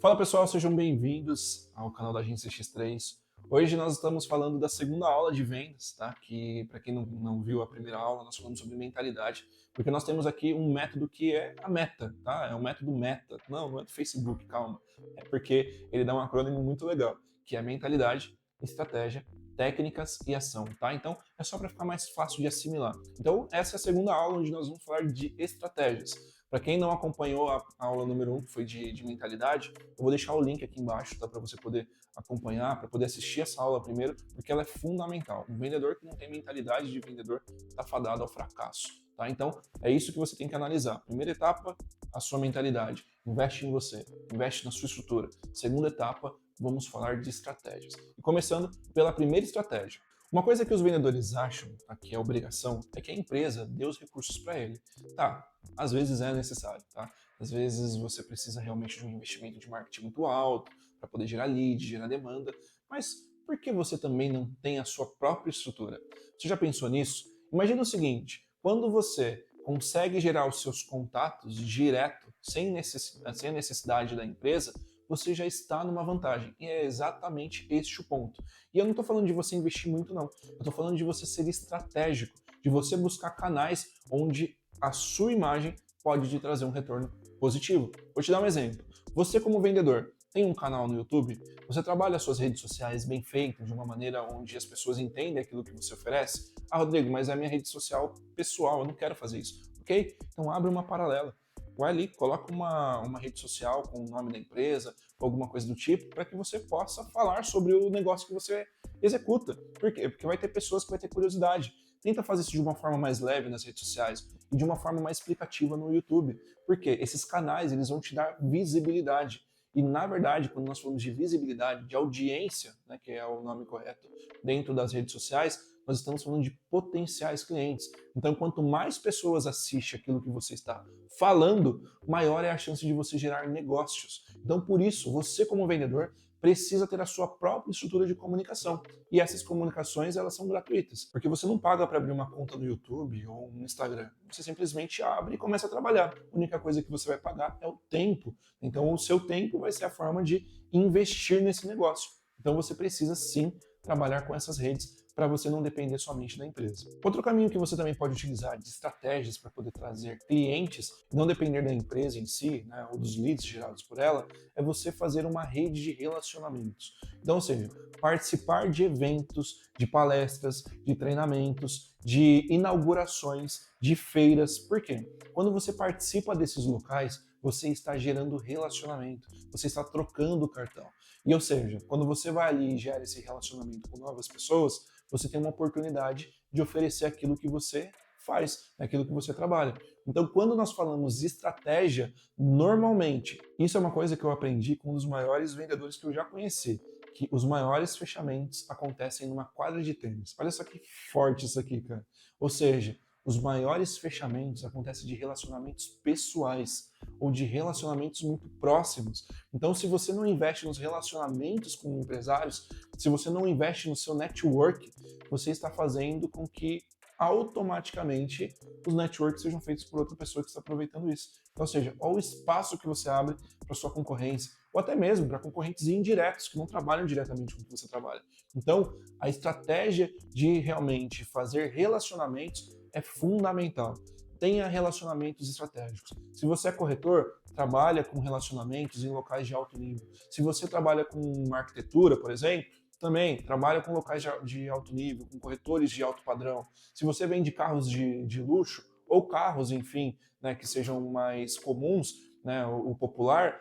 Fala pessoal, sejam bem-vindos ao canal da Agência X3. Hoje nós estamos falando da segunda aula de vendas, tá? Que para quem não viu a primeira aula, nós falamos sobre mentalidade, porque nós temos aqui um método que é a meta, tá? É o método meta. Não é do Facebook, calma. É porque ele dá um acrônimo muito legal, que é mentalidade, estratégia, técnicas e ação, tá? Então é só para ficar mais fácil de assimilar. Então essa é a segunda aula onde nós vamos falar de estratégias. Para quem não acompanhou a aula número 1, que foi de mentalidade, eu vou deixar o link aqui embaixo, tá, para você poder acompanhar, para poder assistir essa aula primeiro, porque ela é fundamental. Um vendedor que não tem mentalidade de vendedor está fadado ao fracasso. Tá? Então, é isso que você tem que analisar. Primeira etapa, a sua mentalidade. Investe em você, investe na sua estrutura. Segunda etapa, vamos falar de estratégias. E começando pela primeira estratégia. Uma coisa que os vendedores acham, tá, que é obrigação, é que a empresa dê os recursos para ele. Tá, às vezes é necessário, tá? Às vezes você precisa realmente de um investimento de marketing muito alto para poder gerar lead, gerar demanda, mas por que você também não tem a sua própria estrutura? Você já pensou nisso? Imagina o seguinte, quando você consegue gerar os seus contatos direto, sem a necessidade da empresa, você já está numa vantagem. E é exatamente este o ponto. E eu não estou falando de você investir muito, não. Eu estou falando de você ser estratégico, de você buscar canais onde a sua imagem pode te trazer um retorno positivo. Vou te dar um exemplo. Você, como vendedor, tem um canal no YouTube, você trabalha as suas redes sociais bem feito, de uma maneira onde as pessoas entendem aquilo que você oferece. Ah, Rodrigo, mas é a minha rede social pessoal, eu não quero fazer isso. Ok? Então abre uma paralela. Vai ali, coloca uma rede social com o nome da empresa, ou alguma coisa do tipo, para que você possa falar sobre o negócio que você executa. Por quê? Porque vai ter pessoas que vão ter curiosidade. Tenta fazer isso de uma forma mais leve nas redes sociais e de uma forma mais explicativa no YouTube. Porque esses canais eles vão te dar visibilidade. E, na verdade, quando nós falamos de visibilidade, de audiência, né, que é o nome correto, dentro das redes sociais, nós estamos falando de potenciais clientes. Então, quanto mais pessoas assistem aquilo que você está falando, maior é a chance de você gerar negócios. Então, por isso, você como vendedor precisa ter a sua própria estrutura de comunicação. E essas comunicações, elas são gratuitas, porque você não paga para abrir uma conta no YouTube ou no Instagram. Você simplesmente abre e começa a trabalhar. A única coisa que você vai pagar é o tempo. Então, o seu tempo vai ser a forma de investir nesse negócio. Então, você precisa sim trabalhar com essas redes para você não depender somente da empresa. Outro caminho que você também pode utilizar de estratégias para poder trazer clientes, não depender da empresa em si, né, ou dos leads gerados por ela, é você fazer uma rede de relacionamentos. Então, ou seja, participar de eventos, de palestras, de treinamentos, de inaugurações, de feiras. Por quê? Quando você participa desses locais, você está gerando relacionamento, você está trocando o cartão. E ou seja, quando você vai ali e gera esse relacionamento com novas pessoas, você tem uma oportunidade de oferecer aquilo que você faz, aquilo que você trabalha. Então, quando nós falamos de estratégia, normalmente, isso é uma coisa que eu aprendi com um dos maiores vendedores que eu já conheci, que os maiores fechamentos acontecem numa quadra de tênis. Olha só que forte isso aqui, cara. Ou seja, os maiores fechamentos acontecem de relacionamentos pessoais ou de relacionamentos muito próximos. Então, se você não investe nos relacionamentos com empresários, se você não investe no seu network, você está fazendo com que automaticamente os networks sejam feitos por outra pessoa que está aproveitando isso. Então, ou seja, olha o espaço que você abre para sua concorrência, ou até mesmo para concorrentes indiretos que não trabalham diretamente com o que você trabalha. Então, a estratégia de realmente fazer relacionamentos é fundamental. Tenha relacionamentos estratégicos. Se você é corretor, trabalha com relacionamentos em locais de alto nível. Se você trabalha com arquitetura, por exemplo, também trabalha com locais de alto nível, com corretores de alto padrão. Se você vende carros de luxo, ou carros, enfim, né, que sejam mais comuns, né, o popular,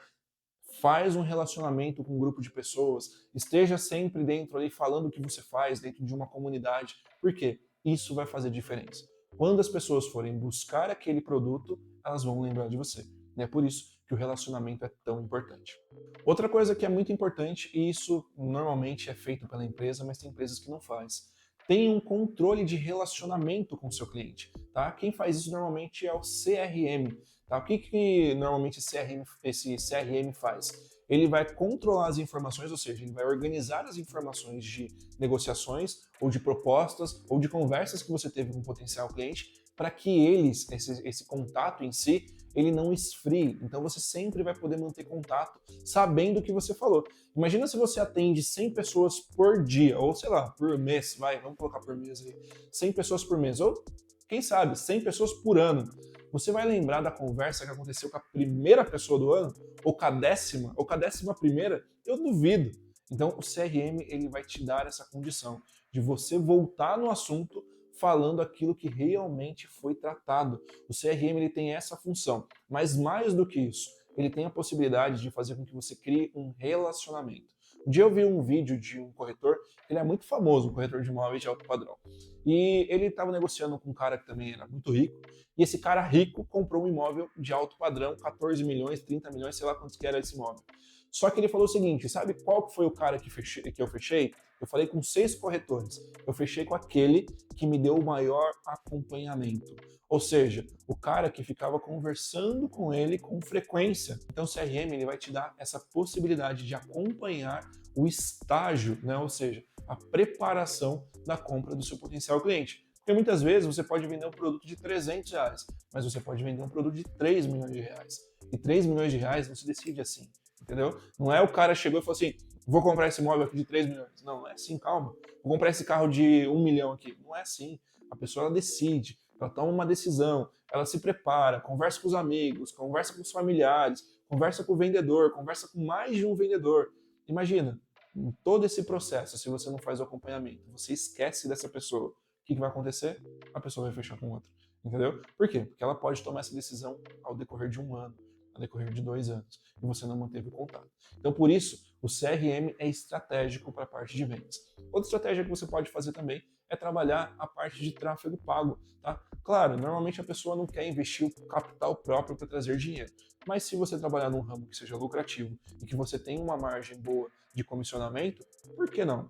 faz um relacionamento com um grupo de pessoas, esteja sempre dentro ali falando o que você faz, dentro de uma comunidade. Por quê? Isso vai fazer diferença. Quando as pessoas forem buscar aquele produto, elas vão lembrar de você. E é por isso que o relacionamento é tão importante. Outra coisa que é muito importante, e isso normalmente é feito pela empresa, mas tem empresas que não faz, tem um controle de relacionamento com o seu cliente. Tá? Quem faz isso normalmente é o CRM. Tá? O que normalmente esse CRM faz? Ele vai controlar as informações, ou seja, ele vai organizar as informações de negociações, ou de propostas, ou de conversas que você teve com o potencial cliente, para que esse contato em si, ele não esfrie. Então você sempre vai poder manter contato sabendo o que você falou. Imagina se você atende 100 pessoas por dia, ou sei lá, por mês, vamos colocar por mês aí, 100 pessoas por mês, ou quem sabe, 100 pessoas por ano. Você vai lembrar da conversa que aconteceu com a primeira pessoa do ano, ou com a décima, ou com a 11ª? Eu duvido. Então o CRM ele vai te dar essa condição de você voltar no assunto falando aquilo que realmente foi tratado. O CRM ele tem essa função, mas mais do que isso, ele tem a possibilidade de fazer com que você crie um relacionamento. Um dia eu vi um vídeo de um corretor, ele é muito famoso, um corretor de imóveis de alto padrão. E ele estava negociando com um cara que também era muito rico, e esse cara rico comprou um imóvel de alto padrão, 14 milhões, 30 milhões, sei lá quantos que era esse imóvel. Só que ele falou o seguinte, sabe qual foi o cara que eu fechei? Eu falei com 6 corretores. Eu fechei com aquele que me deu o maior acompanhamento. Ou seja, o cara que ficava conversando com ele com frequência. Então o CRM ele vai te dar essa possibilidade de acompanhar o estágio, né? Ou seja, a preparação da compra do seu potencial cliente. Porque muitas vezes você pode vender um produto de R$300, mas você pode vender um produto de 3 milhões de reais. E 3 milhões de reais não se decide assim. Entendeu? Não é o cara chegou e falou assim, vou comprar esse imóvel aqui de 3 milhões. Não é assim, calma. Vou comprar esse carro de 1 milhão aqui. Não é assim. A pessoa ela decide, ela toma uma decisão, ela se prepara, conversa com os amigos, conversa com os familiares, conversa com o vendedor, conversa com mais de um vendedor. Imagina, em todo esse processo, se você não faz o acompanhamento, você esquece dessa pessoa, o que vai acontecer? A pessoa vai fechar com outra. Entendeu? Por quê? Porque ela pode tomar essa decisão ao decorrer de 1 ano, ao decorrer de 2 anos, e você não manteve o contato. Então, por isso, o CRM é estratégico para a parte de vendas. Outra estratégia que você pode fazer também é trabalhar a parte de tráfego pago, tá? Claro, normalmente a pessoa não quer investir o capital próprio para trazer dinheiro, mas se você trabalhar num ramo que seja lucrativo e que você tem uma margem boa de comissionamento, por que não?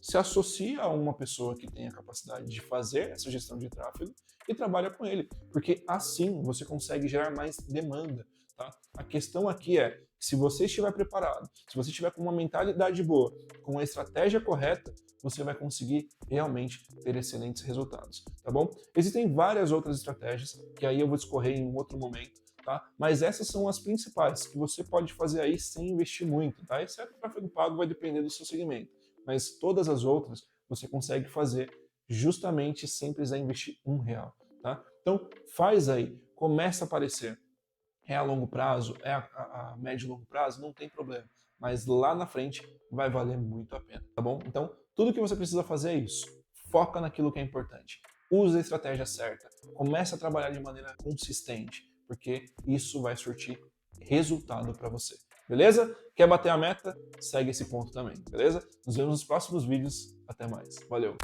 Se associa a uma pessoa que tem a capacidade de fazer essa gestão de tráfego e trabalha com ele, porque assim você consegue gerar mais demanda. Tá? A questão aqui é, se você estiver preparado, se você estiver com uma mentalidade boa, com a estratégia correta, você vai conseguir realmente ter excelentes resultados, tá bom? Existem várias outras estratégias, que aí eu vou discorrer em um outro momento, tá? Mas essas são as principais, que você pode fazer aí sem investir muito, tá? Exceto o tráfego pago, vai depender do seu segmento. Mas todas as outras, você consegue fazer justamente sem precisar investir R$1, tá? Então, faz aí, começa a aparecer. É a longo prazo, é a médio e longo prazo, não tem problema. Mas lá na frente vai valer muito a pena, tá bom? Então, tudo que você precisa fazer é isso. Foca naquilo que é importante. Use a estratégia certa. Comece a trabalhar de maneira consistente, porque isso vai surtir resultado para você. Beleza? Quer bater a meta? Segue esse ponto também, beleza? Nos vemos nos próximos vídeos. Até mais. Valeu!